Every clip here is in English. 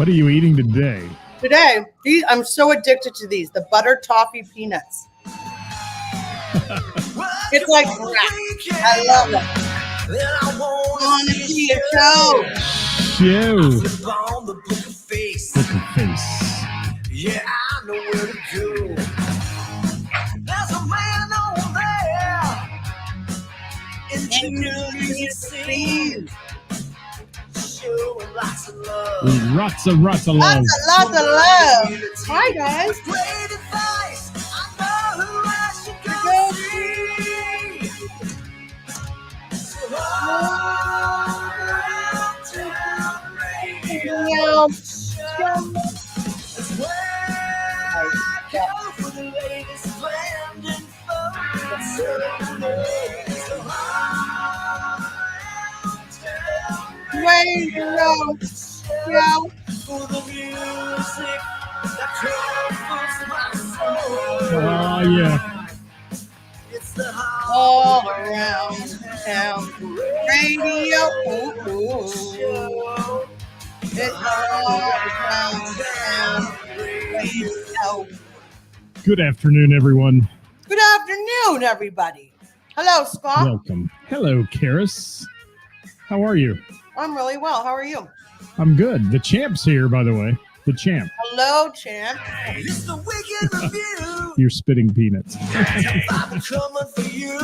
What are you eating today? Today, I'm so addicted to these. The butter toffee peanuts. It's like crack. I love it. I want to see a show. Book of face. Yeah, I know where to go. There's a man over there in the music scene, showing lots of love. Lots of love. Lots of love. Hi, guys. With great advice, I know who I should go see. So around town radio show. That's where I go for the latest brand info. So Radio show. for the music that comforts my soul. Oh, yeah. It's the All around town. Radio. Ooh. show. It's all around town. Radio. Good afternoon, everyone. Good afternoon, everybody. Hello, Scott. Welcome. Hello, Ceris. How are you? I'm really well. How are you? I'm good. The champ's here, by the way. The champ. Hello, champ. It's the weekend review. You're spitting peanuts. I'm coming for you.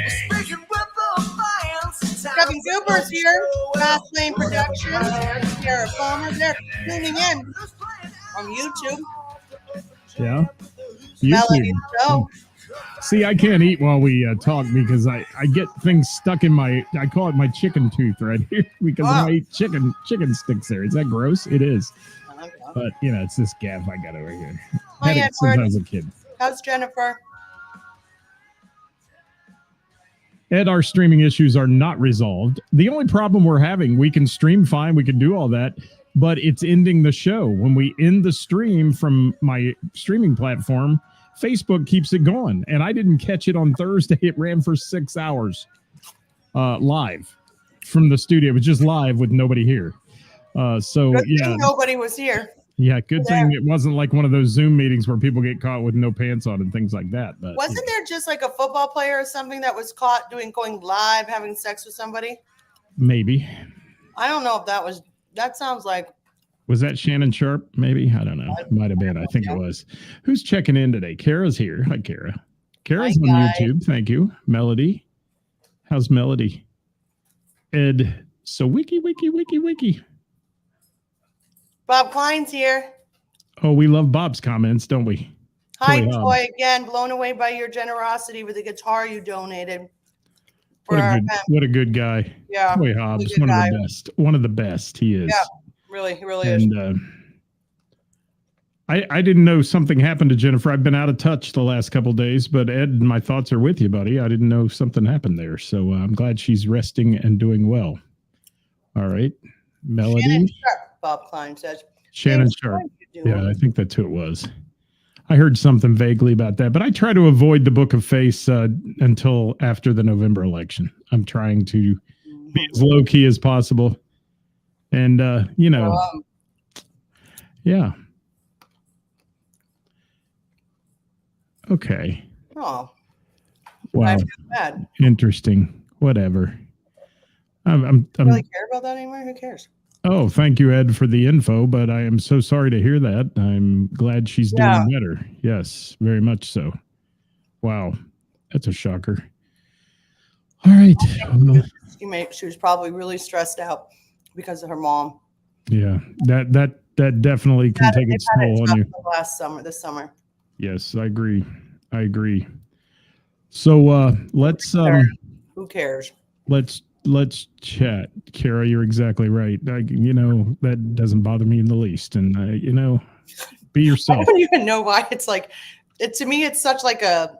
Speaking with the fans. Kevin Cooper's here. Fast Lane Productions. Sarah Palmer. They're tuning in on YouTube. Yeah. Melody Show. See, I can't eat while we talk because I get things stuck in I call it my chicken tooth right here because I eat chicken sticks there. Is that gross? It is. But, it's this gaff I got over here. Hi, Had it since I Edward. was a kid. How's Jennifer? Ed, our streaming issues are not resolved. The only problem we're having, we can stream fine, we can do all that, but it's ending the show. When we end the stream from my streaming platform, Facebook keeps it going, and I didn't catch it on Thursday. It ran for 6 hours live from the studio. It was just live with nobody here. Good thing nobody was here. Yeah, good thing it wasn't like one of those Zoom meetings where people get caught with no pants on and things like that. But Wasn't there just like a football player or something that was caught going live, having sex with somebody? Maybe. I don't know if that sounds like. Was that Shannon Sharp? Maybe. I don't know. Might have been. I think it was. Who's checking in today? Kara's here. Hi, Kara. Kara's on YouTube. Thank you. Melody. How's Melody? Ed. So wiki. Bob Klein's here. Oh, we love Bob's comments, don't we? Hi, Toy. Again, blown away by your generosity with the guitar you donated. What a good guy. Yeah. Toy Hobbs, one of the best. One of the best. He is. Yeah, really, he really is. I didn't know something happened to Jennifer. I've been out of touch the last couple of days, but Ed, my thoughts are with you, buddy. I didn't know something happened there. So I'm glad she's resting and doing well. All right. Melody. Shannon Sharp, Bob Klein says. Shannon Sharp. Yeah, I think that's who it was. I heard something vaguely about that, but I try to avoid the Book of Face until after the November election. I'm trying to be as low key as possible. And, yeah. Okay. Oh. Wow. Bad. Interesting. Whatever. I'm really care about that anymore? Who cares? Oh, thank you, Ed, for the info, but I am so sorry to hear that. I'm glad she's doing better. Yes, very much so. Wow. That's a shocker. All right. She was probably really stressed out because of her mom. Yeah, that definitely can take its toll on you. This summer. Yes, I agree. So let's who cares? Let's chat. Kara, you're exactly right. That doesn't bother me in the least. And be yourself. I don't even know why it's like to me it's such like a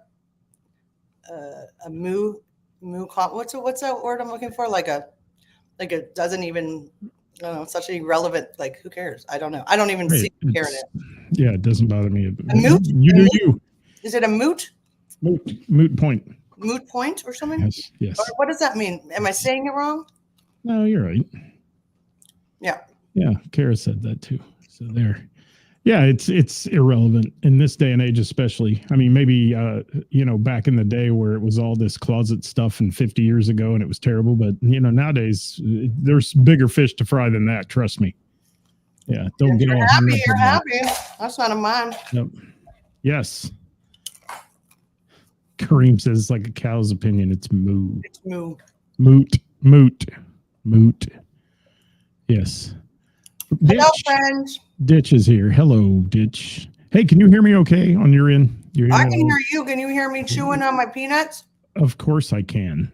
what's that word I'm looking for? Like it doesn't even such an irrelevant, like who cares? I don't know. I don't even see care in it. Yeah, it doesn't bother me. A moot? You do you. Is it a moot? Moot point. Moot point or something? Yes. Or what does that mean? Am I saying it wrong? No, you're right. Yeah. Yeah, Kara said that too. So there. Yeah, it's irrelevant in this day and age, especially. I mean, maybe back in the day where it was all this closet stuff and 50 years ago and it was terrible, but nowadays there's bigger fish to fry than that. Trust me. Yeah, don't get all hung up. You're happy. That's not a mine. Yep. Yes. Kareem says it's like a cow's opinion. It's moo. It's moo. Moot. Yes. Hello, friends. Ditch is here. Hello, Ditch. Hey, can you hear me okay on your end? I can hear you. Can you hear me chewing on my peanuts? Of course I can.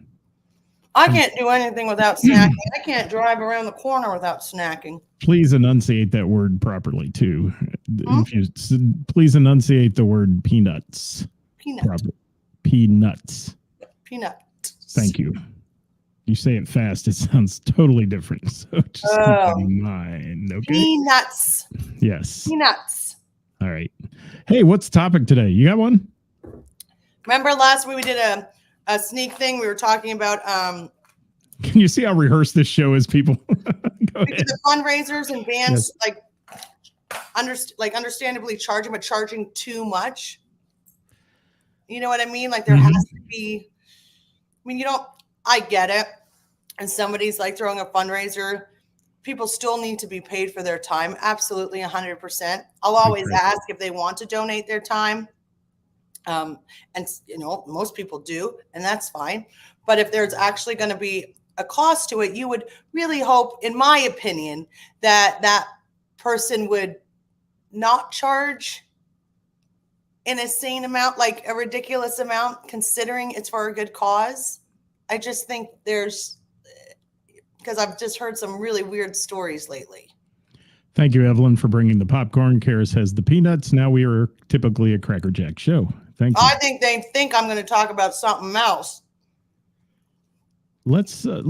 I can't do anything without snacking. I can't drive around the corner without snacking. Please enunciate that word properly, too. Please enunciate the word peanuts. Peanuts. Thank you. You say it fast, it sounds totally different. So just keep that in mind. Okay. Peanuts. Yes. Peanuts. All right. Hey, what's the topic today? You got one? Remember last week we did a sneak thing? We were talking about Can you see how rehearsed this show is, people? Go ahead. The fundraisers and bands understandably charging, but charging too much. You know what I mean? Like there has to be. I mean, I get it. And somebody's like throwing a fundraiser. People still need to be paid for their time. Absolutely, 100%. I'll always ask if they want to donate their time. And most people do, and that's fine. But if there's actually going to be a cost to it, you would really hope, in my opinion, that person would not charge an insane amount, like a ridiculous amount, considering it's for a good cause. I just think because I've just heard some really weird stories lately. Thank you, Evelyn, for bringing the popcorn. Karis has the peanuts. Now we are typically a Cracker Jack show. Thank you. I think they think I'm going to talk about something else. Let's. They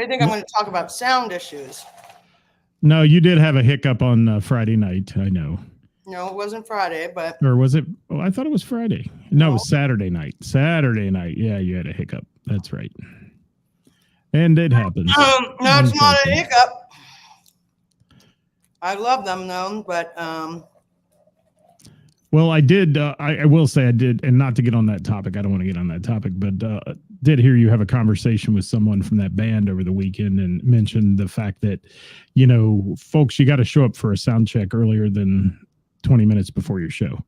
think I'm going to talk about sound issues. No, you did have a hiccup on Friday night. I know. No, it wasn't Friday, but. Or was it? Oh, I thought it was Friday. No, it was Saturday night. Saturday night. Yeah, you had a hiccup. That's right. And it happens. No, it's not a hiccup. I love them though, but well, I did. I will say I did, and not to get on that topic. I don't want to get on that topic, but did hear you have a conversation with someone from that band over the weekend and mentioned the fact that, folks, you got to show up for a sound check earlier than 20 minutes before your show.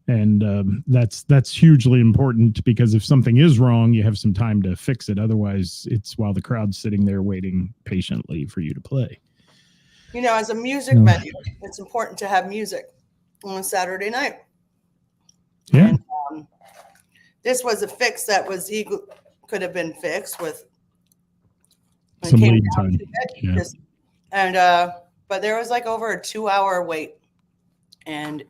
And that's hugely important because if something is wrong, you have some time to fix it. Otherwise, it's while the crowd's sitting there waiting patiently for you to play. As a music venue, it's important to have music on a Saturday night. Yeah. And, this was a fix that could have been fixed with some lead time. Yeah. But there was like over a 2-hour wait. And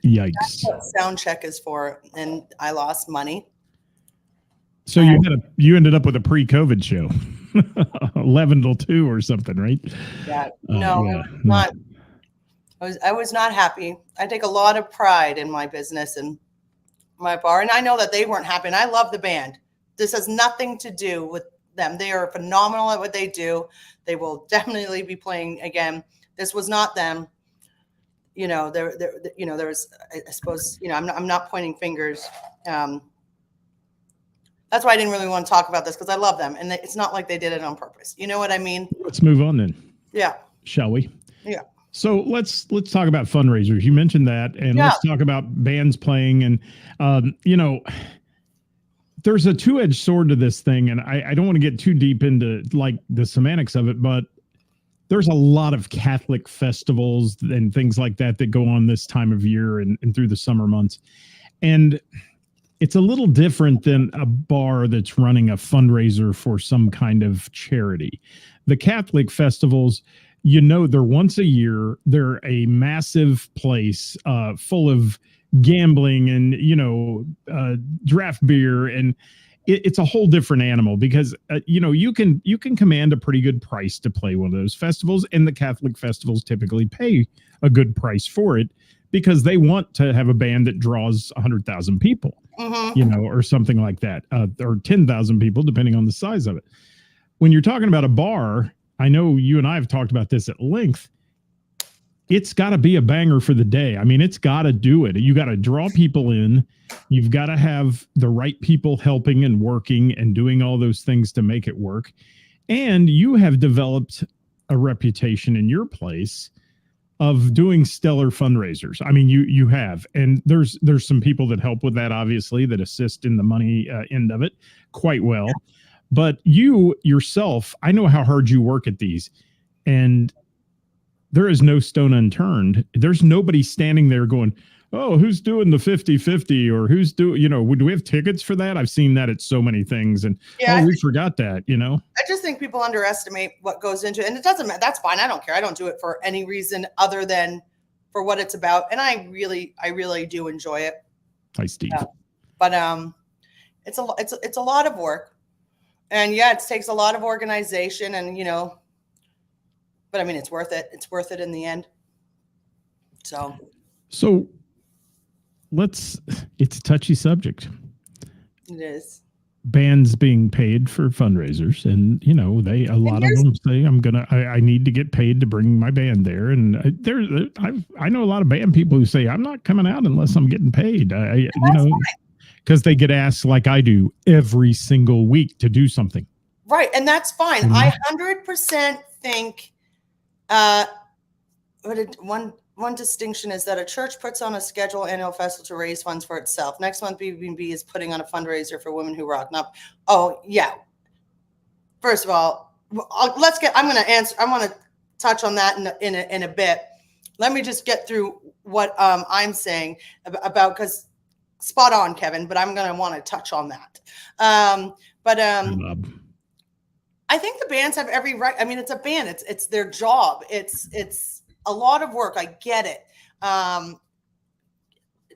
yikes. That's what sound check is for. And I lost money. So you ended up with a pre-COVID show, 11 till 2 or something, right? Yeah. Not. I was not happy. I take a lot of pride in my business and my bar, and I know that they weren't happy. And I love the band. This has nothing to do with them. They are phenomenal at what they do. They will definitely be playing again. This was not them. There was, I suppose, I'm not pointing fingers. That's why I didn't really want to talk about this because I love them. And it's not like they did it on purpose. You know what I mean? Let's move on then. Yeah. Shall we? Yeah. So let's talk about fundraisers. You mentioned that, and let's talk about bands playing. And, there's a two-edged sword to this thing. And I don't want to get too deep into like the semantics of it, but there's a lot of Catholic festivals and things like that go on this time of year and through the summer months. And it's a little different than a bar that's running a fundraiser for some kind of charity. The Catholic festivals, they're once a year. They're a massive place full of gambling and, draft beer. And it's a whole different animal because, you can command a pretty good price to play one of those festivals. And the Catholic festivals typically pay a good price for it because they want to have a band that draws 100,000 people, or something like that, or 10,000 people, depending on the size of it. When you're talking about a bar, I know you and I have talked about this at length. It's got to be a banger for the day. I mean, it's got to do it. You got to draw people in. You've got to have the right people helping and working and doing all those things to make it work. And you have developed a reputation in your place of doing stellar fundraisers. I mean, you have, and there's some people that help with that, obviously, that assist in the money end of it quite well. But you yourself, I know how hard you work at these, and there is no stone unturned. There's nobody standing there going, oh, who's doing the 50-50 or who's doing, do we have tickets for that? I've seen that at so many things. And we forgot that, I just think people underestimate what goes into it. And it doesn't matter. That's fine. I don't care. I don't do it for any reason other than for what it's about. And I really do enjoy it. Hi, Steve. But it's a lot of work. And it takes a lot of organization and, but I mean, it's worth it. It's worth it in the end. So it's a touchy subject. It is. Bands being paid for fundraisers, and a lot of them say I need to get paid to bring my band there, and I know a lot of band people who say I'm not coming out unless I'm getting paid. Because they get asked, like I do, every single week to do something. Right, and that's fine. Mm-hmm. I 100% think one distinction is that a church puts on a scheduled annual festival to raise funds for itself. Next month, BB is putting on a fundraiser for Women Who Rock. First of all, I'm going to touch on that in a bit. Let me just get through what I'm saying about, because spot on, Kevin, but I'm going to want to touch on that. I think the bands have every right. I mean, it's a band. It's their job. It's a lot of work. I get it.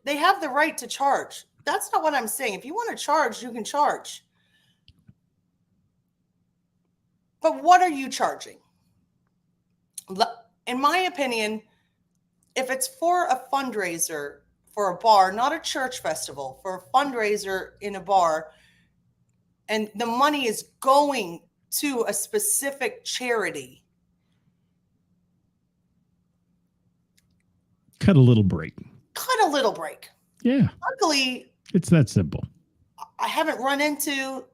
They have the right to charge. That's not what I'm saying. If you want to charge, you can charge. But what are you charging? In my opinion, if it's for a fundraiser for a bar, not a church festival, for a fundraiser in a bar, and the money is going to a specific charity, cut a little break. Yeah. Luckily, it's that simple. I haven't run into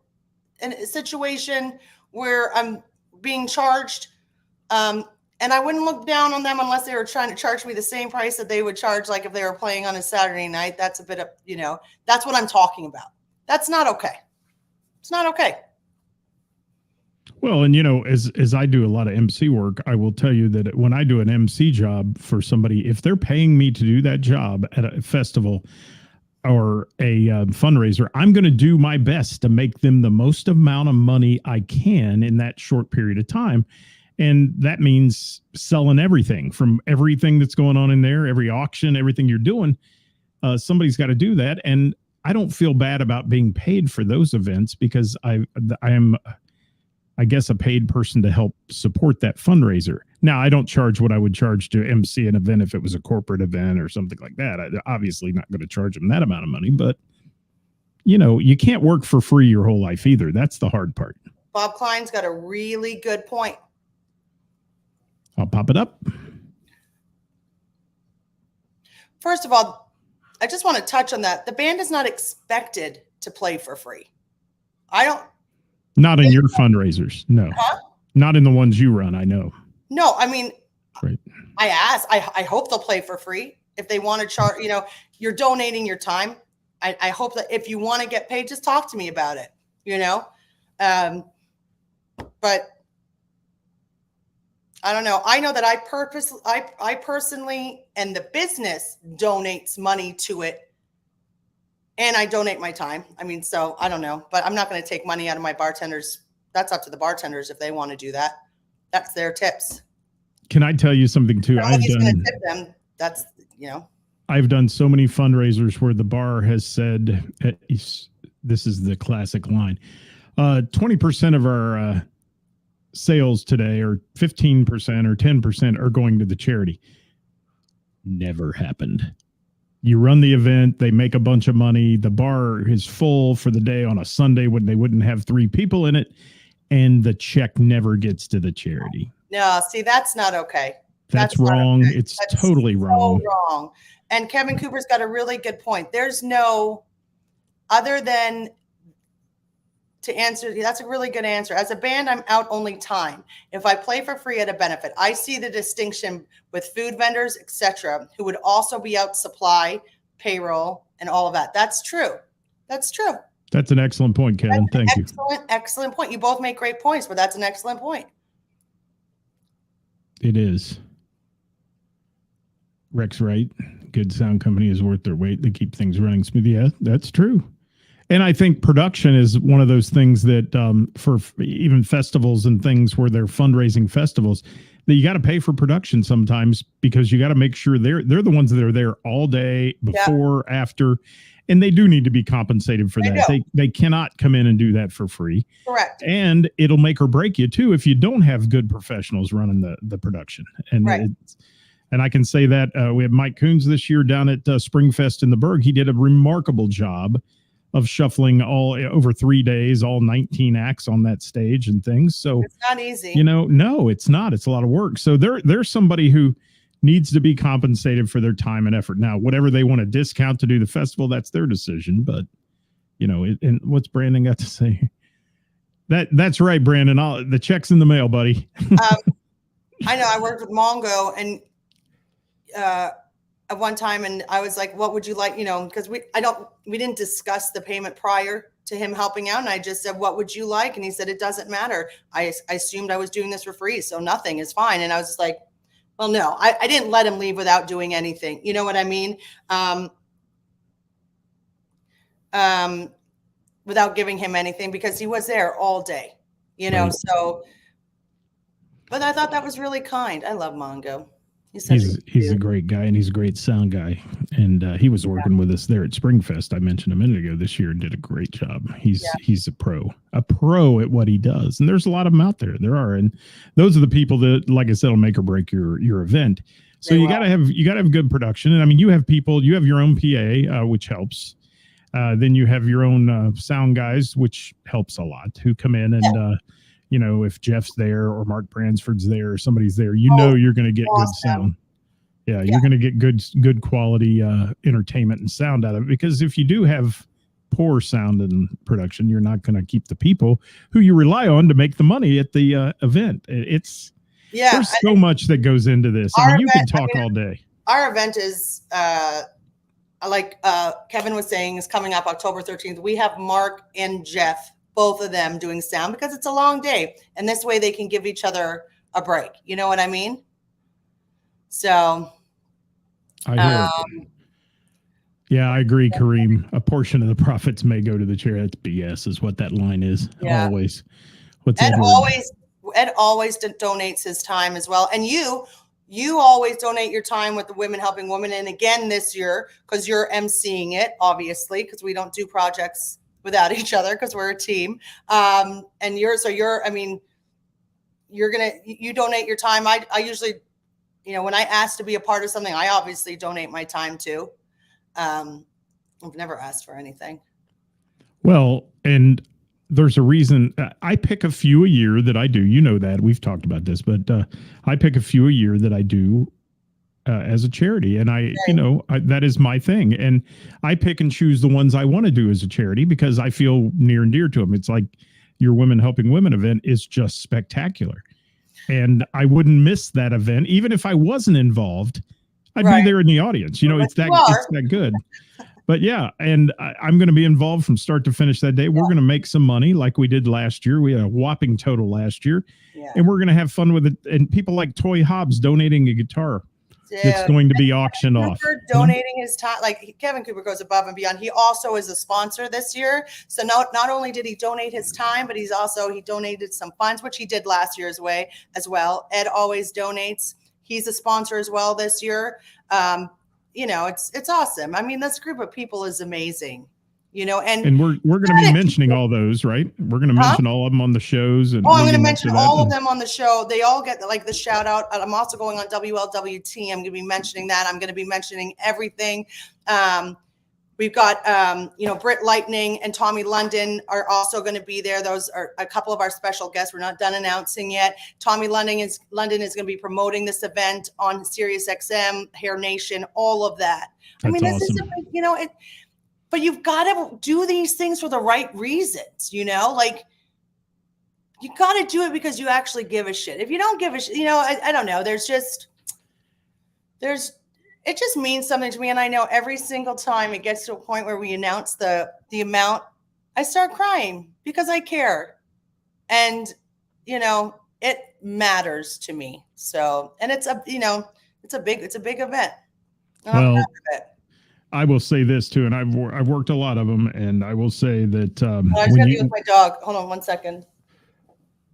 a situation where I'm being charged. And I wouldn't look down on them unless they were trying to charge me the same price that they would charge, like if they were playing on a Saturday night. That's a bit of, that's what I'm talking about. That's not okay. It's not okay. Well, and as I do a lot of MC work, I will tell you that when I do an MC job for somebody, if they're paying me to do that job at a festival or a fundraiser, I'm going to do my best to make them the most amount of money I can in that short period of time. And that means selling everything from everything that's going on in there, every auction, everything you're doing. Somebody's got to do that. And I don't feel bad about being paid for those events because I am, I guess, a paid person to help support that fundraiser. Now, I don't charge what I would charge to MC an event if it was a corporate event or something like that. I'm obviously not going to charge them that amount of money, but you can't work for free your whole life either. That's the hard part. Bob Klein's got a really good point. I'll pop it up. First of all, I just want to touch on that. The band is not expected to play for free. Not in your fundraisers. No. Huh? Not in the ones you run, I know. No, I mean, right. I hope they'll play for free. If they want to charge, you're donating your time. I hope that if you want to get paid, just talk to me about it, but I don't know. I know that I personally, and the business donates money to it, and I donate my time. I mean, so I don't know, but I'm not going to take money out of my bartenders. That's up to the bartenders if they want to do that. That's their tips. Can I tell you something too? Nobody's going to tip them. That's, I've done so many fundraisers where the bar has said, this is the classic line, 20% of our sales today, or 15% or 10% are going to the charity. Never happened. You run the event, they make a bunch of money, the bar is full for the day on a Sunday when they wouldn't have 3 people in it, and the check never gets to the charity. No, see, that's not okay. That's not wrong. okay. It's That's totally wrong. So wrong. And Kevin Cooper's got a really good point. There's no other than to answer. That's a really good answer. As a band, I'm out only time. If I play for free at a benefit, I see the distinction with food vendors, etc., who would also be out supply, payroll, and all of that. That's true. That's true. That's an excellent point, Kevin. Thank you. Excellent point. You both make great points, but that's an excellent point. It is. Rex Wright, good sound company is worth their weight. They keep things running smooth. Yeah, that's true. And I think production is one of those things that for even festivals and things where they're fundraising festivals, that you got to pay for production sometimes because you got to make sure they're the ones that are there all day, before, after, and they do need to be compensated for that. They cannot come in and do that for free. Correct. And it'll make or break you too if you don't have good professionals running the production. And and I can say that we had Mike Coons this year down at Springfest in the Berg. He did a remarkable job of shuffling all over 3 days, all 19 acts on that stage and things. So it's not easy. No, it's not. It's a lot of work. So there's somebody who needs to be compensated for their time and effort. Now, whatever they want to discount to do the festival, that's their decision. But and what's Brandon got to say? That's right, Brandon. The check's in the mail, buddy. I know. I worked with Mongo and at one time, and I was like, what would you like? Because we didn't discuss the payment prior to him helping out. And I just said, what would you like? And he said, it doesn't matter. I assumed I was doing this for free, so nothing is fine. And I was just like, well, no, I didn't let him leave without doing anything. You know what I mean? Without giving him anything, because he was there all day, Right. so, but I thought that was really kind. I love Mongo. He's a great guy, and he's a great sound guy. And he was working with us there at Springfest. I mentioned a minute ago this year, and did a great job. He's a pro at what he does. And there's a lot of them out there. There are, and those are the people that, like I said, will make or break your event. So you gotta have good production. And I mean, you have your own PA, which helps. Then you have your own sound guys, which helps a lot, who come in and. If Jeff's there or Mark Bransford's there or somebody's there, you're going to get good sound. Yeah, you're going to get good quality entertainment and sound out of it. Because if you do have poor sound and production, you're not going to keep the people who you rely on to make the money at the event. There's so much that goes into this. I mean, you can talk all day. Our event is like Kevin was saying, is coming up October 13th. We have Mark and Jeff, both of them, doing sound, because it's a long day, and this way they can give each other a break. You know what I mean? So I hear yeah, I agree, Kareem. A portion of the profits may go to the charity. That's BS is what that line is. Always. Ed always donates his time as well. And you always donate your time with the Women Helping Women. And again this year, because you're emceeing it, obviously, because we don't do projects without each other, because we're a team. And you donate your time. I usually, when I ask to be a part of something, I obviously donate my time too. I've never asked for anything. Well, and there's a reason I pick a few a year that I do. That we've talked about this, but I pick a few a year that I do as a charity, and that is my thing. And I pick and choose the ones I want to do as a charity because I feel near and dear to them. It's like your Women Helping Women event is just spectacular, and I wouldn't miss that event even if I wasn't involved. I'd be there in the audience. It's that good. But yeah, and I'm going to be involved from start to finish that day. We're going to make some money like we did last year. We had a whopping total last year, and we're going to have fun with it. And people like Toy Hobbs donating a guitar. It's going to be auctioned off. Donating his time, like Kevin Cooper goes above and beyond. He also is a sponsor this year. So not only did he donate his time, but he donated some funds, which he did last year as well. Ed always donates. He's a sponsor as well this year. It's awesome. I mean, this group of people is amazing. And we're going to be mentioning all those, right? We're going to mention all of them on the shows. And I'm going to mention all of them on the show. They all get the shout out. I'm also going on WLWT. I'm going to be mentioning that. I'm going to be mentioning everything. We've got, Britt Lightning and Tommy London are also going to be there. Those are a couple of our special guests. We're not done announcing yet. Tommy London is going to be promoting this event on Sirius XM, Hair Nation, all of that. That's this awesome. is, but you've got to do these things for the right reasons, like you got to do it because you actually give a shit. If you don't give a shit, I don't know. It just means something to me. And I know every single time it gets to a point where we announce the amount, I start crying because I care. And, it matters to me. So, and it's a big event. And I'm proud of it. I will say this too, and I've worked a lot of them, and I will say that I was going to be with my dog. Hold on 1 second.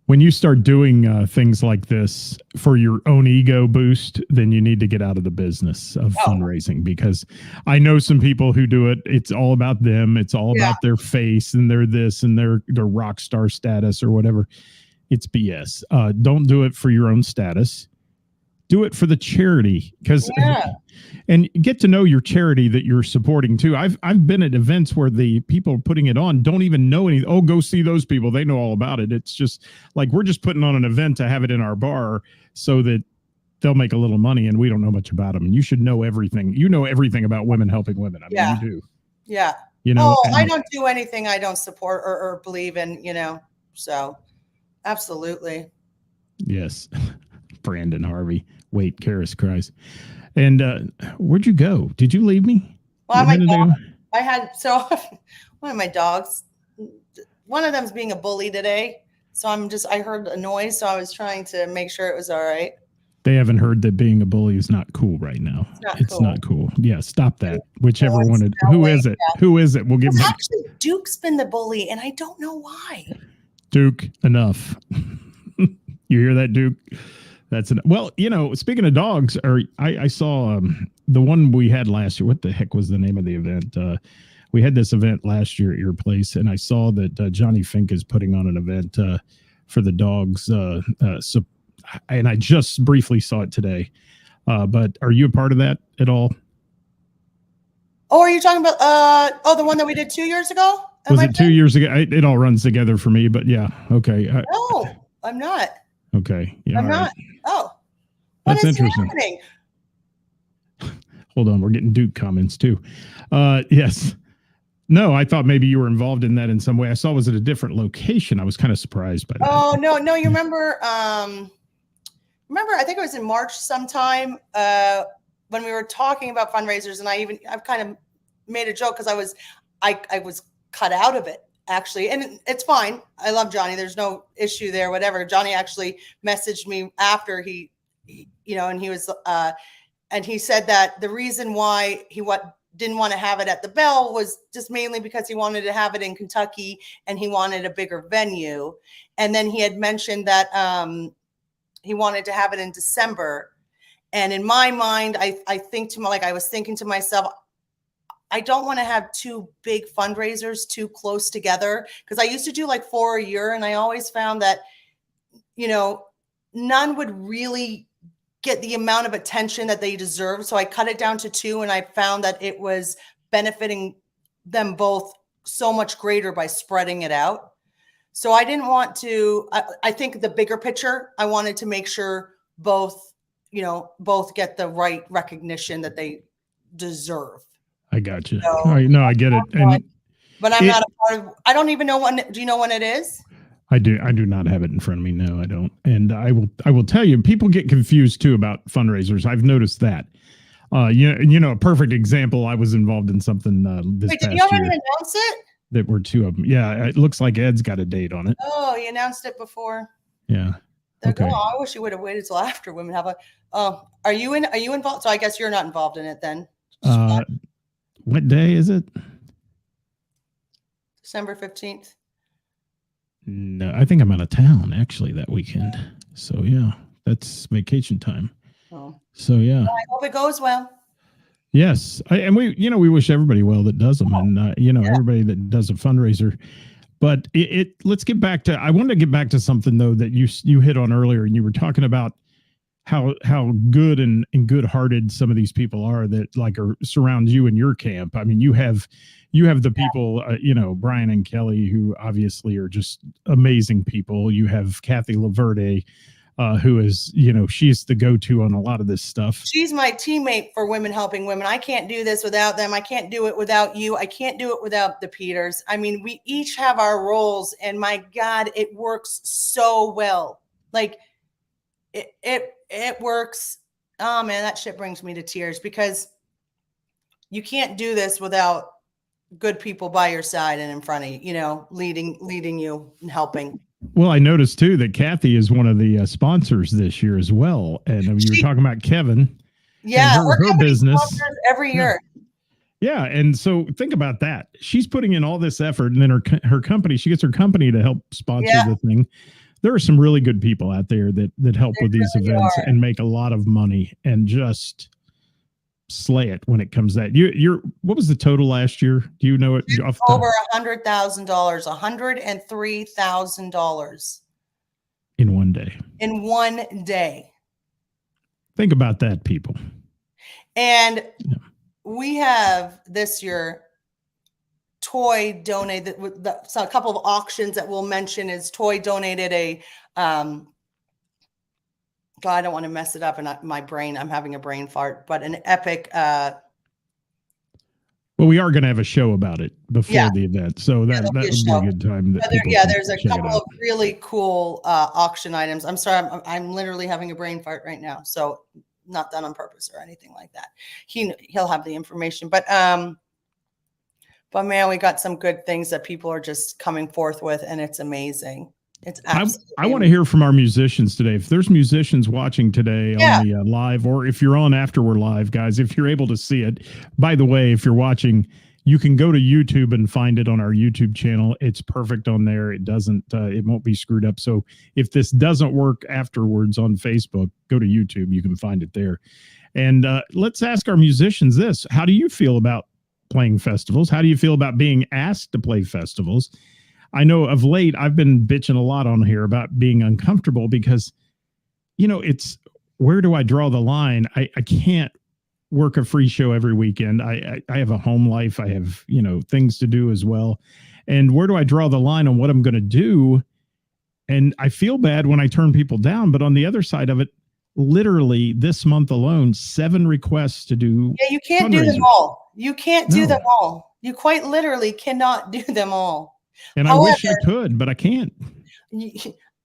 When you start doing things like this for your own ego boost, then you need to get out of the business of fundraising, because I know some people who do it. It's all about them. It's all about their face and their this and their rock star status or whatever. It's BS. Don't do it for your own status. Do it for the charity, because and get to know your charity that you're supporting too. I've been at events where the people putting it on don't even know anything. Oh, go see those people. They know all about it. It's just like we're just putting on an event to have it in our bar so that they'll make a little money, and we don't know much about them. And you should know everything. You know everything about women helping women. I mean, you do. Yeah. I don't do anything I don't support or believe in, so absolutely. Yes. Brandon Harvey. Wait, Ceris cries. And where'd you go? Did you leave me? Well, I had one of my dogs. One of them's being a bully today, so I heard a noise, so I was trying to make sure it was all right. They haven't heard that being a bully is not cool right now. It's not cool. Yeah, stop that. Whichever one. Who is it? Who is it? We'll give. Actually, Duke's been the bully, and I don't know why. Duke, enough. You hear that, Duke? That's well, speaking of dogs, I saw the one we had last year. What the heck was the name of the event? We had this event last year at your place, and I saw that Johnny Fink is putting on an event for the dogs. And I just briefly saw it today. But are you a part of that at all? Oh, are you talking about the one that we did 2 years ago? Was it 2 years ago? It all runs together for me, but yeah, okay. No, I'm not. Okay. Yeah, I'm not. Right. Oh, that's interesting. Happening? Hold on, we're getting Duke comments too. Yes. No, I thought maybe you were involved in that in some way. I saw it was at a different location. I was kind of surprised by that. Oh, no. You remember, I think it was in March sometime when we were talking about fundraisers, and I've kind of made a joke because I was cut out of it. Actually, and it's fine. I love Johnny. There's no issue there, whatever. Johnny actually messaged me after he and he was, and he said that the reason why he didn't want to have it at the Bell was just mainly because he wanted to have it in Kentucky and he wanted a bigger venue. And then he had mentioned that he wanted to have it in December. And in my mind, I was thinking to myself, I don't want to have two big fundraisers too close together, because I used to do like 4 a year, and I always found that, none would really get the amount of attention that they deserve. So I cut it down to 2, and I found that it was benefiting them both so much greater by spreading it out. So I didn't want to, I think the bigger picture, I wanted to make sure both get the right recognition that they deserve. I got you. So, no, I get it. But I'm not a part of, I don't even know when. Do you know when it is? I do not have it in front of me. No, I don't. And I will tell you, people get confused too about fundraisers. I've noticed that. A perfect example, I was involved in something this past year. Did you already announce it? There were 2 of them. Yeah, it looks like Ed's got a date on it. Oh, you announced it before. Yeah. Okay. I wish you would have waited till after Women Have a. Are you involved? So I guess you're not involved in it then. What day is it? December 15th. No, I think I'm out of town actually that weekend. So yeah, that's vacation time. Oh. So yeah. Well, I hope it goes well. Yes, and we wish everybody well that does them, and everybody that does a fundraiser. But let's get back to. I wanted to get back to something though that you hit on earlier, and you were talking about how good and good hearted some of these people are that like are surround you in your camp. I mean, you have the people, Brian and Kelly, who obviously are just amazing people. You have Kathy Laverde, who is, she's the go-to on a lot of this stuff. She's my teammate for Women Helping Women. I can't do this without them. I can't do it without you. I can't do it without the Peters. I mean, we each have our roles, and my God, it works so well. Like it works. Oh man, that shit brings me to tears, because you can't do this without good people by your side and in front of you, leading you and helping. Well, I noticed too that Kathy is one of the sponsors this year as well. And you were talking about Kevin. Yeah, her business every year. Yeah. And so think about that. She's putting in all this effort, and then her company, she gets her company to help sponsor the thing. There are some really good people out there that help with these events and make a lot of money and just slay it when it comes to that. You're what was the total last year? Do you know it? Over $100,000, $103,000 in one day. In one day. Think about that, people. And we have this year Toy donated, so a couple of auctions that we'll mention is Toy donated a God, I don't want to mess it up, and my brain, I'm having a brain fart, but an epic well, we are going to have a show about it before the event, so that would be a good time. There's a couple of really cool auction items. I'm sorry, I'm literally having a brain fart right now, so not done on purpose or anything like that. He'll have the information, but man, we got some good things that people are just coming forth with, and it's amazing. It's absolutely I want to hear from our musicians today. If there's musicians watching today on the live, or if you're on after we're live, guys, if you're able to see it. By the way, if you're watching, you can go to YouTube and find it on our YouTube channel. It's perfect on there. It doesn't, it won't be screwed up. So if this doesn't work afterwards on Facebook, go to YouTube. You can find it there. And let's ask our musicians this. How do you feel about playing festivals? How do you feel about being asked to play festivals? I know of late, I've been bitching a lot on here about being uncomfortable because, it's where do I draw the line? I can't work a free show every weekend. I have a home life. I have, things to do as well. And where do I draw the line on what I'm going to do? And I feel bad when I turn people down, but on the other side of it, literally this month alone, 7 requests to do. Yeah, you can't do them all. You can't do them all. You quite literally cannot do them all. And I wish I could, but I can't.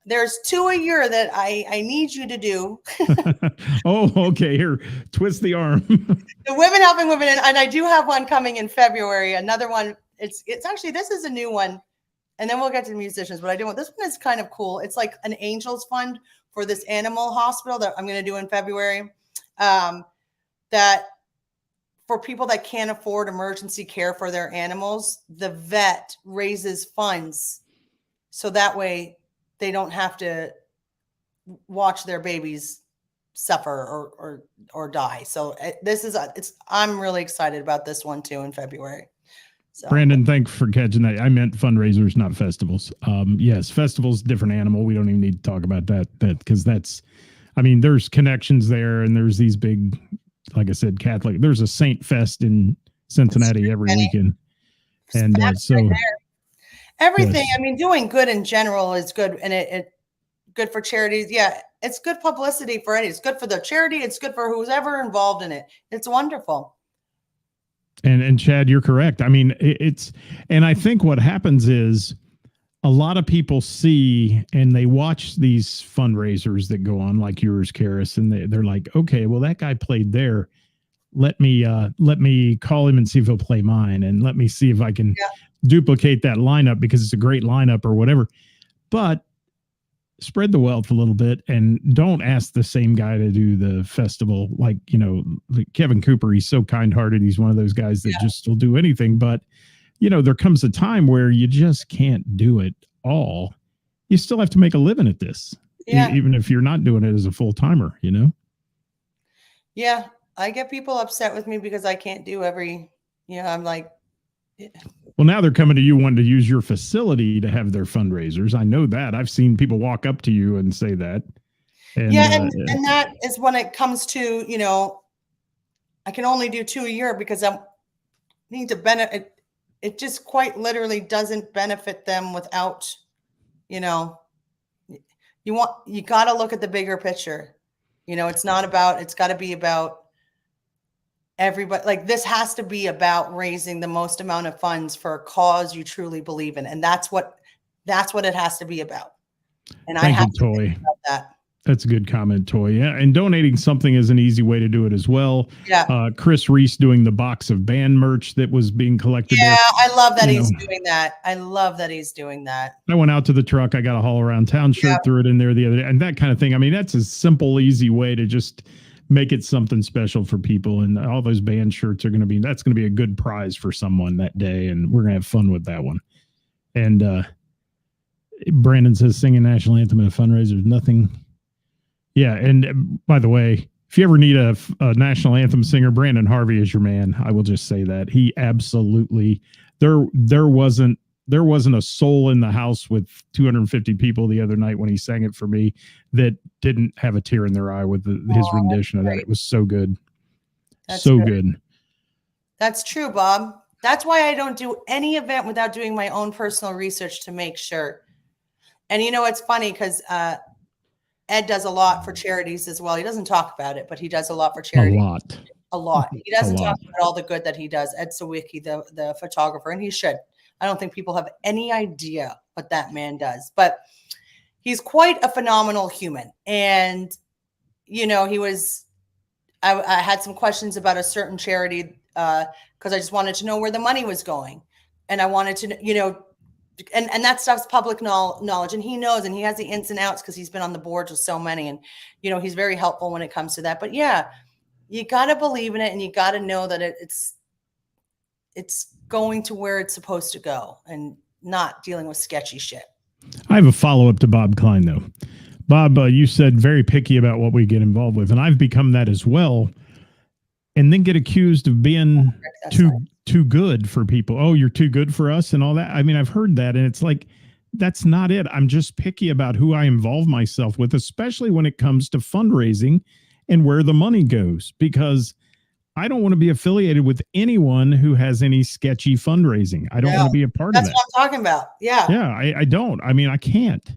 There's 2 a year that I need you to do. Oh, okay. Here, twist the arm. The Women Helping Women, and I do have one coming in February. Another one. It's actually, this is a new one, and then we'll get to the musicians. But this one is kind of cool. It's like an Angels Fund for this animal hospital that I'm going to do in February. That for people that can't afford emergency care for their animals, the vet raises funds so that way they don't have to watch their babies suffer or die. So I'm really excited about this one too in February. So. Brandon, thanks for catching that. I meant fundraisers, not festivals. Yes, festivals, different animal. We don't even need to talk about that because there's connections there, and there's these big, like I said, Catholic. There's a Saint Fest in Cincinnati every weekend, and so right everything. Yes. Doing good in general is good, and it good for charities. Yeah, it's good publicity for it. It's good for the charity. It's good for who's ever involved in it. It's wonderful. And Chad, you're correct. And I think what happens is a lot of people see and they watch these fundraisers that go on like yours, Ceris, and they're like, okay, well, that guy played there. Let me call him and see if he'll play mine, and let me see if I can duplicate that lineup because it's a great lineup or whatever. But spread the wealth a little bit and don't ask the same guy to do the festival. Like Kevin Cooper, he's so kind-hearted. He's one of those guys that just will do anything. But, there comes a time where you just can't do it all. You still have to make a living at this, even if you're not doing it as a full-timer, Yeah, I get people upset with me because I can't do every, I'm like. Yeah. Well, now they're coming to you wanting to use your facility to have their fundraisers. I know that. I've seen people walk up to you and say that. And, Yeah, and that is when it comes to, I can only do 2 a year because I need to benefit. It just quite literally doesn't benefit them without, you got to look at the bigger picture. It's got to be about everybody. Like, this has to be about raising the most amount of funds for a cause you truly believe in. And that's what it has to be about. And Thank I have you, to Toy. think about that. That's a good comment, Toy. Yeah, and donating something is an easy way to do it as well. Yeah. Chris Reese doing the box of band merch that was being collected. Yeah, there. I love that he's doing that. I love that he's doing that. I went out to the truck. I got a haul around town shirt, threw it in there the other day, and that kind of thing. I mean, that's a simple, easy way to just make it something special for people. And all those band shirts that's going to be a good prize for someone that day, and we're going to have fun with that one. And Brandon says singing national anthem at a fundraiser is nothing. Yeah, and by the way, if you ever need a national anthem singer, Brandon Harvey is your man. I will just say that he absolutely there wasn't a soul in the house with 250 people the other night when he sang it for me that didn't have a tear in their eye with his rendition of that. It was so good, good. That's true, Bob. That's why I don't do any event without doing my own personal research to make sure. And it's funny because Ed does a lot for charities as well. He doesn't talk about it, but he does a lot for charity. A lot. He doesn't talk about all the good that he does. Ed Sawicki, the photographer, and he should. I don't think people have any idea what that man does, but he's quite a phenomenal human. And, I had some questions about a certain charity because I just wanted to know where the money was going. And I wanted to, and that stuff's public knowledge, and he knows, and he has the ins and outs because he's been on the boards with so many, and he's very helpful when it comes to that. But yeah, you got to believe in it, and you got to know that it's going to where it's supposed to go, and not dealing with sketchy shit. I have a follow-up to Bob Klein, though. Bob, you said very picky about what we get involved with, and I've become that as well, and then get accused of being too good for people. Oh, you're too good for us and all that. I mean, I've heard that, and it's like, that's not it. I'm just picky about who I involve myself with, especially when it comes to fundraising and where the money goes, because I don't want to be affiliated with anyone who has any sketchy fundraising. I don't want to be a part of that. That's what I'm talking about. Yeah. Yeah, I don't. I mean, I can't.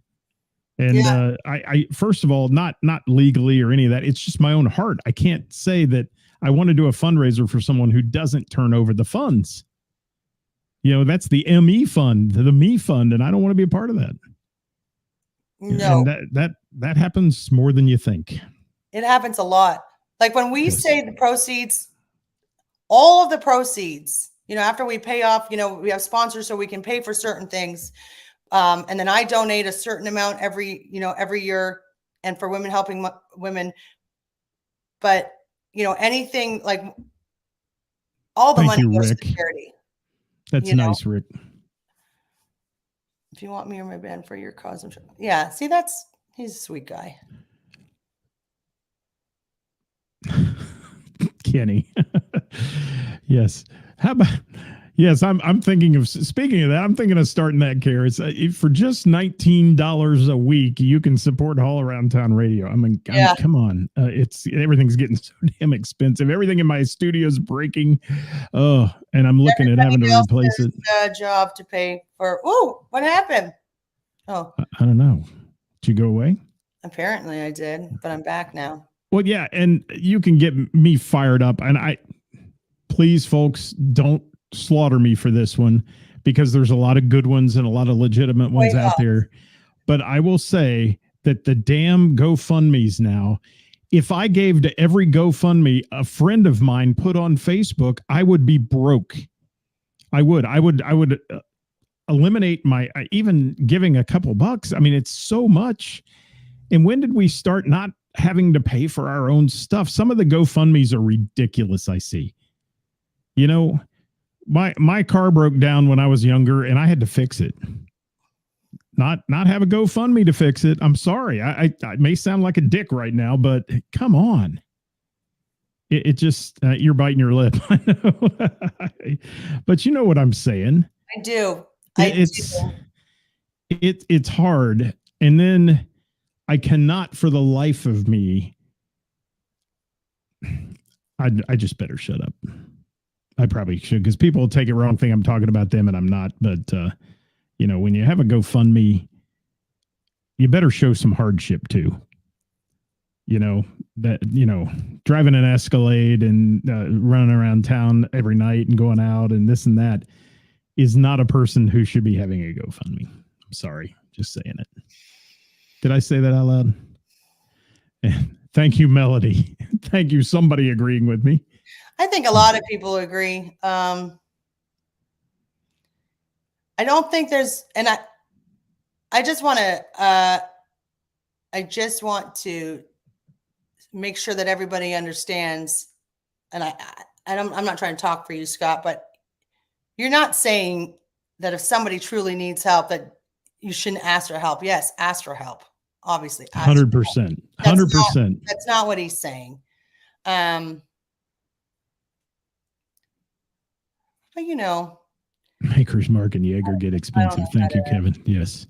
And I first of all, not legally or any of that. It's just my own heart. I can't say that I want to do a fundraiser for someone who doesn't turn over the funds. That's the ME fund, the me fund, and I don't want to be a part of that. No. And that happens more than you think. It happens a lot. Like when we say the proceeds, all of the proceeds, after we pay off, we have sponsors so we can pay for certain things. And then I donate a certain amount every year, and for women helping women. But anything like all the money goes to charity. That's nice, Rick. If you want me or my band for your cause, I'm sure. Yeah, see, he's a sweet guy. Kenny. Yes. How about? Yes, I'm thinking of, speaking of that, I'm thinking of starting that, Ceris. For just $19 a week, you can support All Around Town Radio. I mean, come on. Everything's getting so damn expensive. Everything in my studio is breaking. Oh, and I'm looking at having to replace it. Job to pay for. Oh, what happened? Oh, I don't know. Did you go away? Apparently I did, but I'm back now. Well, yeah, and you can get me fired up. And please, folks, don't slaughter me for this one, because there's a lot of good ones and a lot of legitimate ones out there. But I will say that the damn GoFundMe's now, if I gave to every GoFundMe a friend of mine put on Facebook, I would be broke. I would eliminate my even giving a couple bucks. I mean, it's so much. And when did we start not having to pay for our own stuff? Some of the GoFundMe's are ridiculous. I see, my car broke down when I was younger and I had to fix it. Not have a GoFundMe to fix it. I'm sorry. I may sound like a dick right now, but come on. It just, you're biting your lip. I know. But you know what I'm saying? I do. It's hard. And then I cannot for the life of me. I just better shut up. I probably should, because people will take it wrong, think I'm talking about them, and I'm not. But when you have a GoFundMe, you better show some hardship too. Driving an Escalade and running around town every night and going out and this and that is not a person who should be having a GoFundMe. I'm sorry, just saying it. Did I say that out loud? Thank you, Melody. Thank you, somebody agreeing with me. I think a lot of people agree. I don't think there's, and I just want to make sure that everybody understands. And I'm not trying to talk for you, Scott, but you're not saying that if somebody truly needs help, that you shouldn't ask for help. Yes, ask for help. Obviously, 100%. 100%. That's not what he's saying. But Maker's Mark and Jaeger get expensive. Thank you, Kevin. Yes.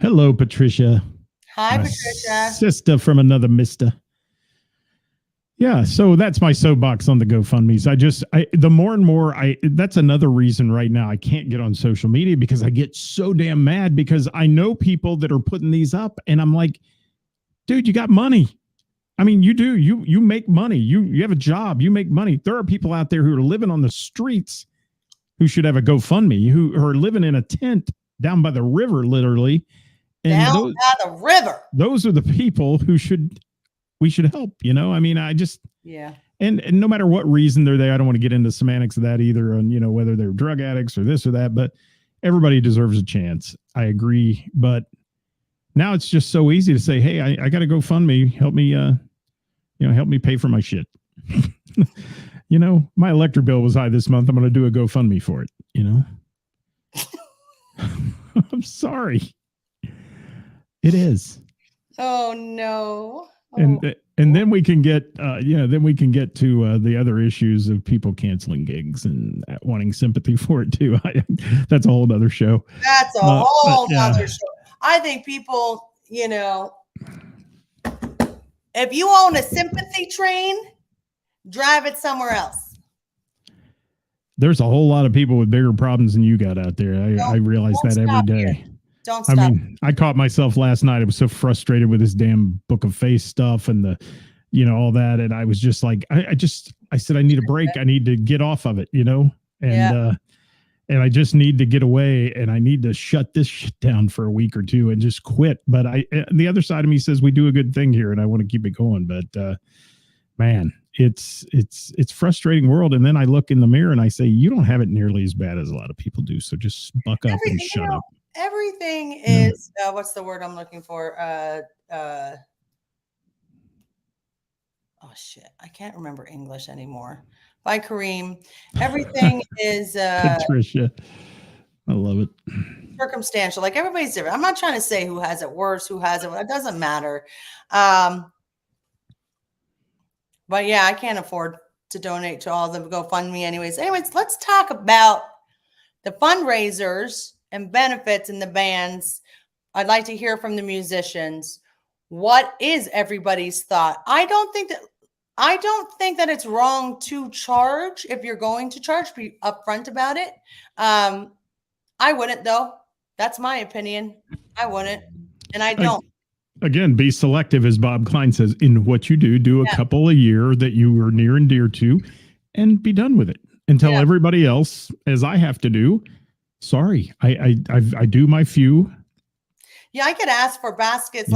Hello, Patricia. Hi, Patricia. Sister from another mister. Yeah, so that's my soapbox on the GoFundMes. The more and more that's another reason right now I can't get on social media, because I get so damn mad, because I know people that are putting these up and I'm like, dude, you got money. I mean, you do, you make money. You have a job, you make money. There are people out there who are living on the streets who should have a GoFundMe, who are living in a tent down by the river, literally. And down by the river. Those are the people who we should help, I mean, yeah. And no matter what reason they're there, I don't want to get into semantics of that either, on, whether they're drug addicts or this or that, but everybody deserves a chance. I agree. But now it's just so easy to say, hey, I got to GoFundMe. Help me, help me pay for my shit. My electric bill was high this month. I'm going to do a GoFundMe for it, I'm sorry. It is. Oh, no. And then we can get to the other issues of people canceling gigs and wanting sympathy for it too. That's a whole other show. That's a whole other show. I think people, if you own a sympathy train, drive it somewhere else. There's a whole lot of people with bigger problems than you got out there. I realize that every day. Here. Don't stop. I mean, I caught myself last night. I was so frustrated with this damn Book of Face stuff and the, all that. And I was just like, I said, I need a break. I need to get off of it, and I just need to get away, and I need to shut this shit down for a week or two and just quit. But the other side of me says we do a good thing here and I want to keep it going. But, man, it's frustrating world. And then I look in the mirror and I say, you don't have it nearly as bad as a lot of people do. So just buck up and shut up. Everything is what's the word I'm looking for? Oh shit, I can't remember English anymore. By Kareem. Everything is Patricia. I love it. Circumstantial. Like, everybody's different. I'm not trying to say who has it worse, who has it. It doesn't matter. But yeah, I can't afford to donate to all the GoFundMe anyways. Let's talk about the fundraisers and benefits in the bands. I'd like to hear from the musicians. What is everybody's thought? I don't think that it's wrong to charge. If you're going to charge, be upfront about it. I wouldn't, though. That's my opinion. I wouldn't, and I don't. Again, be selective, as Bob Klein says, in what you do. Do a couple a year that you are near and dear to, and be done with it. And tell everybody else, as I have to do, sorry, I do my few. Yeah, I could ask for baskets,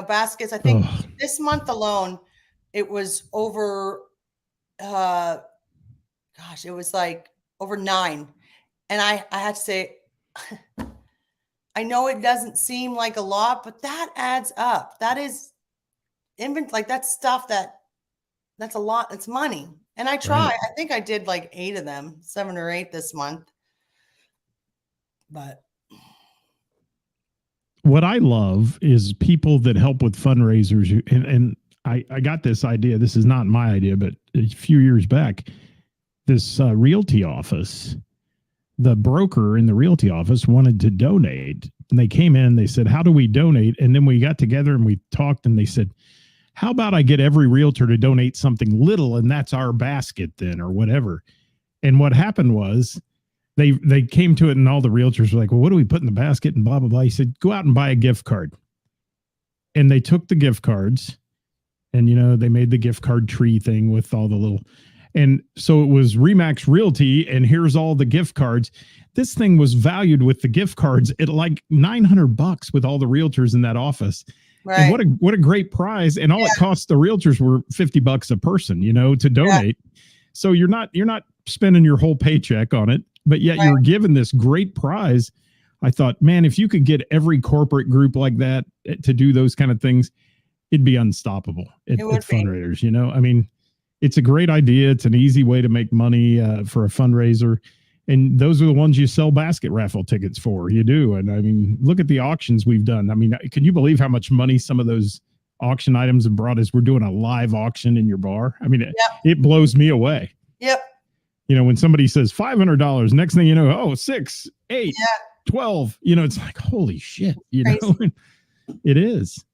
baskets. I think this month alone, it was over, it was like over 9. And I had to say, I know it doesn't seem like a lot, but that adds up. That is that's stuff that's a lot. It's money. And I try. Right. I think I did like 8 of them, 7 or 8 this month. But what I love is people that help with fundraisers. And I got this idea. This is not my idea, but a few years back, this realty office, the broker in the realty office wanted to donate And they came in, they said, how do we donate? And then we got together and we talked, and they said, how about I get every realtor to donate something little, and that's our basket then, or whatever. And what happened was they came to it, and all the realtors were like, well, what do we put in the basket? And blah, blah, blah. He said, go out and buy a gift card. And they took the gift cards, and, they made the gift card tree thing with all the little, and so it was Remax Realty, and here's all the gift cards. This thing was valued with the gift cards at like $900 with all the realtors in that office. Right. And what a great prize. And all it cost the realtors were $50 a person, to donate. Yeah. So you're not spending your whole paycheck on it, but yet you're given this great prize. I thought, man, if you could get every corporate group like that to do those kind of things, it'd be unstoppable at fundraisers. I mean, it's a great idea. It's an easy way to make money for a fundraiser. And those are the ones you sell basket raffle tickets for. You do. And I mean, look at the auctions we've done. I mean, can you believe how much money some of those auction items have brought us? We're doing a live auction in your bar. I mean, it blows me away. Yep. When somebody says $500, next thing you know, oh, 6, 8, 12, it's like, holy shit, it is.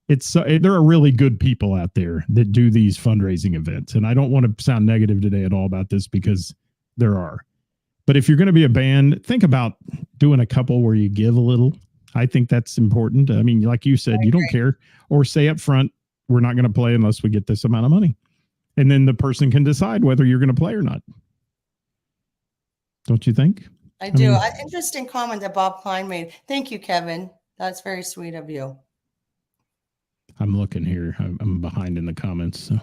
There are really good people out there that do these fundraising events. And I don't want to sound negative today at all about this, because there are. But if you're going to be a band, think about doing a couple where you give a little. I think that's important. I mean, like you said, you don't care, or say up front, we're not going to play unless we get this amount of money. And then the person can decide whether you're going to play or not. Don't you think? I do. An interesting comment that Bob Klein made. Thank you, Kevin. That's very sweet of you. I'm looking here. I'm behind in the comments. So.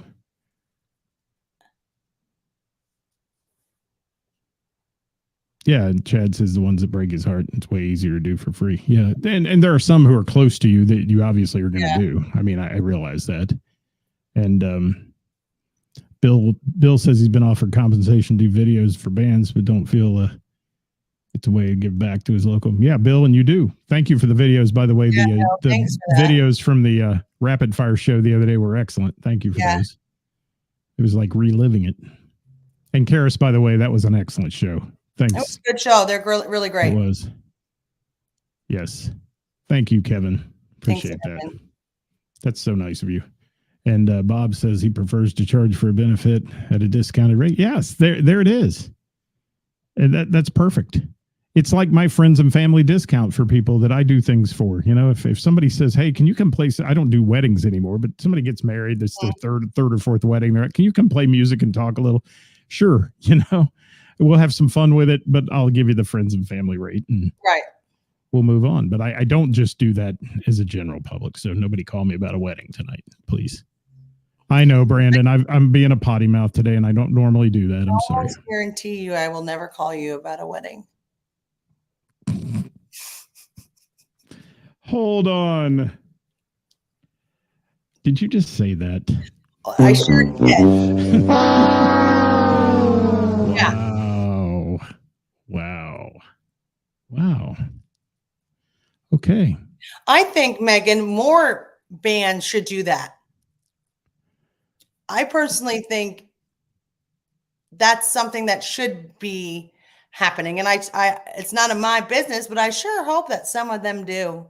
Yeah, and Chad says the ones that break his heart, it's way easier to do for free. Yeah, and there are some who are close to you that you obviously are going to do. I mean, I realize that. And Bill says he's been offered compensation to do videos for bands, but don't feel it's a way to give back to his local. Yeah, Bill, and you do. Thank you for the videos, by the way. The videos from the Rapid Fire show the other day were excellent. Thank you for those. It was like reliving it. And Ceris, by the way, that was an excellent show. Thanks. That was a good show. They're really great. It was. Yes. Thank you, Kevin. Appreciate that. That's so nice of you. And Bob says he prefers to charge for a benefit at a discounted rate. Yes, there it is. And that's perfect. It's like my friends and family discount for people that I do things for. If somebody says, hey, can you come play? I don't do weddings anymore, but somebody gets married. This is their third or fourth wedding. They're like, can you come play music and talk a little? Sure. We'll have some fun with it, but I'll give you the friends and family rate, and we'll move on. But I don't just do that as a general public. So nobody call me about a wedding tonight, please. I know, Brandon, I'm being a potty mouth today, and I don't normally do that. I'm sorry. I guarantee you I will never call you about a wedding. Hold on. Did you just say that? I sure did. Wow. Okay. I think, Megan, more bands should do that. I personally think that's something that should be happening. And I it's not in my business, but I sure hope that some of them do.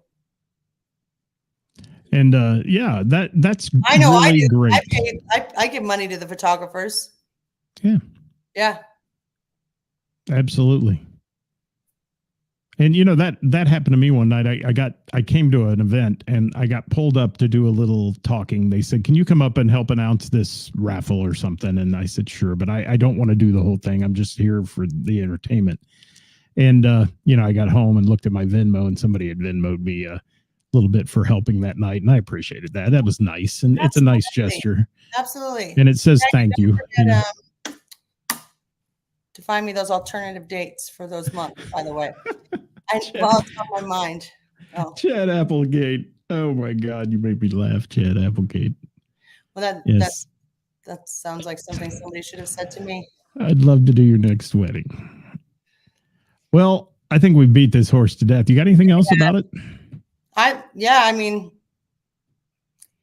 And that's I know really I do. Great. I give money to the photographers. Yeah. Yeah. Absolutely. And that happened to me one night. I came to an event and I got pulled up to do a little talking. They said, can you come up and help announce this raffle or something? And I said, sure, but I don't want to do the whole thing. I'm just here for the entertainment. And, I got home and looked at my Venmo, and somebody had Venmo'd me a little bit for helping that night. And I appreciated that. That was nice. And It's a nice gesture. Absolutely. And it says, thank you. To find me those alternative dates for those months, by the way. It's on my mind. Oh. Chad Applegate. Oh my God, you made me laugh, Chad Applegate. Well, that sounds like something somebody should have said to me. I'd love to do your next wedding. Well, I think we beat this horse to death. You got anything else about it? I mean,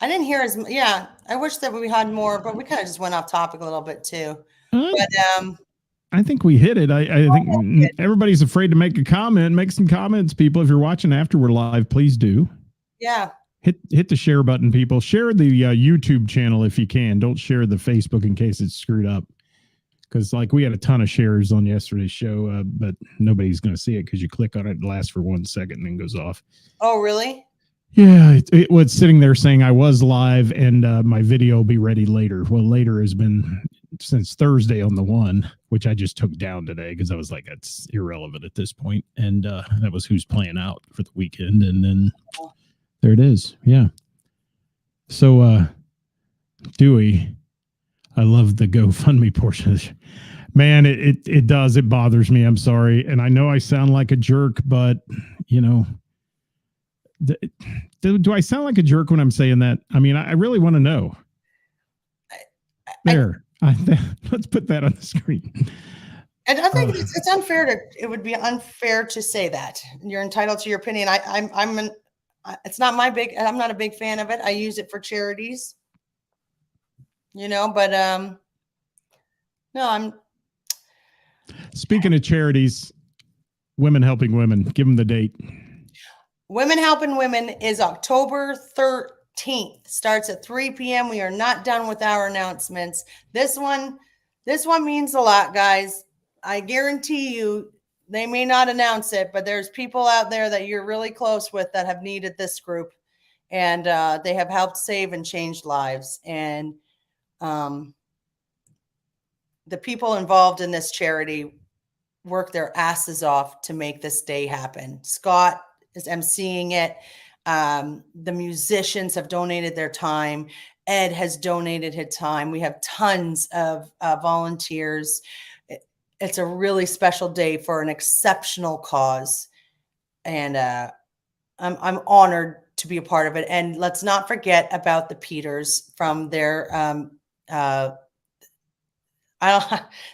I didn't hear I wish that we had more, but we kind of just went off topic a little bit too. But I think we hit it. I think everybody's afraid to make a comment. Make some comments, people. If you're watching after we're live, please do. Yeah. Hit the share button, people. Share the YouTube channel if you can. Don't share the Facebook in case it's screwed up. Because like we had a ton of shares on yesterday's show, but nobody's going to see it because you click on it, it lasts for 1 second and then goes off. Oh, really? Yeah, it was sitting there saying I was live and my video will be ready later. Well, later has been since Thursday on the one, which I just took down today because I was like, that's irrelevant at this point. And that was who's playing out for the weekend. And then there it is. Yeah. So, Dewey, I love the GoFundMe portion. Man, it does. It bothers me. I'm sorry. And I know I sound like a jerk, but, you know, do I sound like a jerk when I'm saying that? I mean, I really want to know. There. Let's put that on the screen. And I think it's unfair it would be unfair to say that. You're entitled to your opinion. I'm not a big fan of it. I use it for charities. You know, but no, I'm. Speaking of charities, Women Helping Women, give them the date. Women Helping Women is October 13th. Starts at 3 p.m. We are not done with our announcements. This one means a lot, guys. I guarantee you, they may not announce it, but there's people out there that you're really close with that have needed this group, and they have helped save and change lives. And the people involved in this charity work their asses off to make this day happen. Scott is emceeing it. The musicians have donated their time. Ed has donated his time. We have tons of volunteers. It's a really special day for an exceptional cause. And I'm honored to be a part of it. And let's not forget about the Peters from their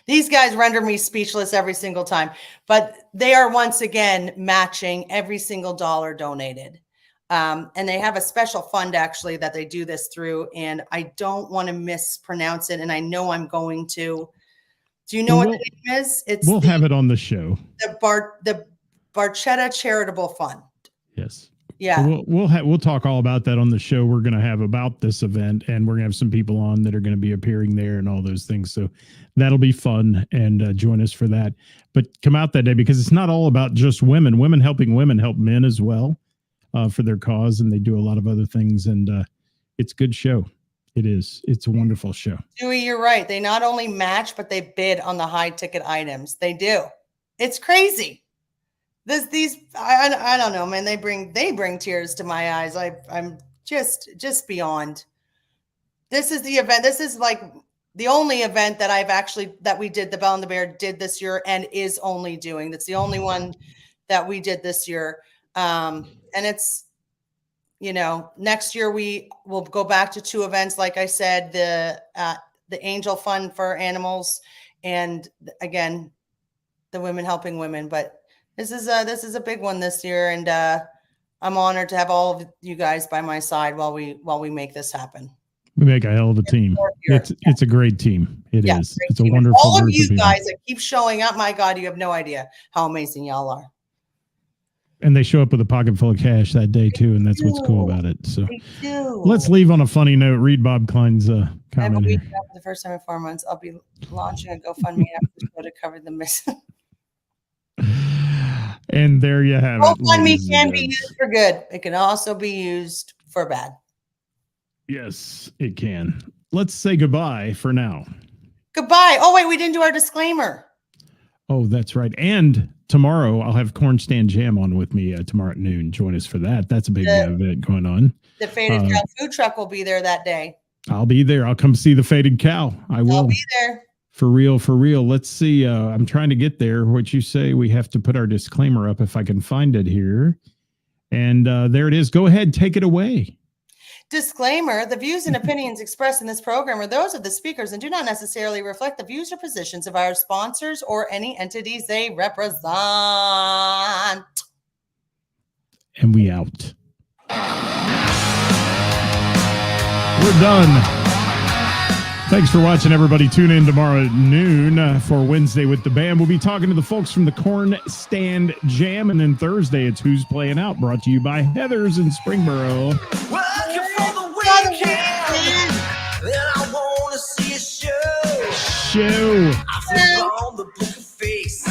these guys render me speechless every single time, but they are once again matching every single dollar donated. And they have a special fund actually that they do this through, and I don't want to mispronounce it, and I know I'm going to. Do you know what the name is? We'll have it on the show. The Barchetta Charitable Fund. Yes. Yeah. We'll talk all about that on the show we're going to have about this event, and we're going to have some people on that are going to be appearing there and all those things. So that'll be fun, and join us for that. But come out that day because it's not all about just women. Women Helping Women help men as well for their cause, and they do a lot of other things. And it's a good show. It is. It's a wonderful show. Dewey, you're right. They not only match, but they bid on the high ticket items. They do. It's crazy. I don't know, man. They bring tears to my eyes. I'm just beyond. This is the event. This is like the only event that we did. The Bell and the Bear did this year and is only doing. That's the only one that we did this year. And it's, you know, next year we will go back to 2 events. Like I said, the Angel Fund for animals, and again, the Women Helping Women. But this is a big one this year, and I'm honored to have all of you guys by my side while we make this happen. We make a hell of a team. It's a great team. It is. It's a team. wonderful. All of you guys that keep showing up, my God, you have no idea how amazing y'all are. And they show up with a pocket full of cash that day too, and that's what's cool about it. So let's leave on a funny note. Read Bob Klein's comment. For the first time in 4 months, I'll be launching a GoFundMe after the show to cover the missing. And there you have it. GoFundMe can be used for good. It can also be used for bad. Yes, it can. Let's say goodbye for now. Goodbye. Oh, wait, we didn't do our disclaimer. Oh, that's right. And tomorrow I'll have Corn Stand Jam on with me tomorrow at noon. Join us for that. That's a big event going on. The Faded Cow food truck will be there that day. I'll be there. I'll come see the Faded Cow. I'll be there. For real, for real. Let's see. I'm trying to get there. What you say, we have to put our disclaimer up if I can find it here. And there it is. Go ahead. Take it away. Disclaimer, the views and opinions expressed in this program are those of the speakers and do not necessarily reflect the views or positions of our sponsors or any entities they represent. And we out. We're done. Thanks for watching, everybody. Tune in tomorrow at noon for Wednesday with the band. We'll be talking to the folks from the Corn Stand Jam. And then Thursday, it's Who's Playing Out, brought to you by Heather's in Springboro. Working for the weekend, and I want to see a show. I flip on the poker face.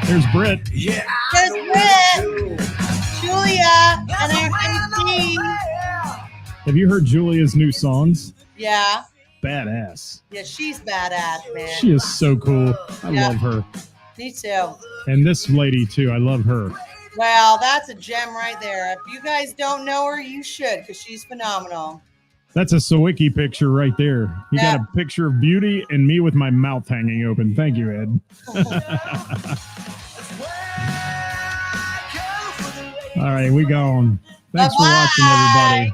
There's Britt. Yeah, There's Britt. Julia and our MC. Have you heard Julia's new songs? Yeah. Badass. Yeah, she's badass, man. She is so cool. I love her. Me too. And this lady, too. I love her. Well, that's a gem right there. If you guys don't know her, you should, because she's phenomenal. That's a Sawicki picture right there. You got a picture of beauty and me with my mouth hanging open. Thank you, Ed. All right, we gone. Thanks for watching, everybody.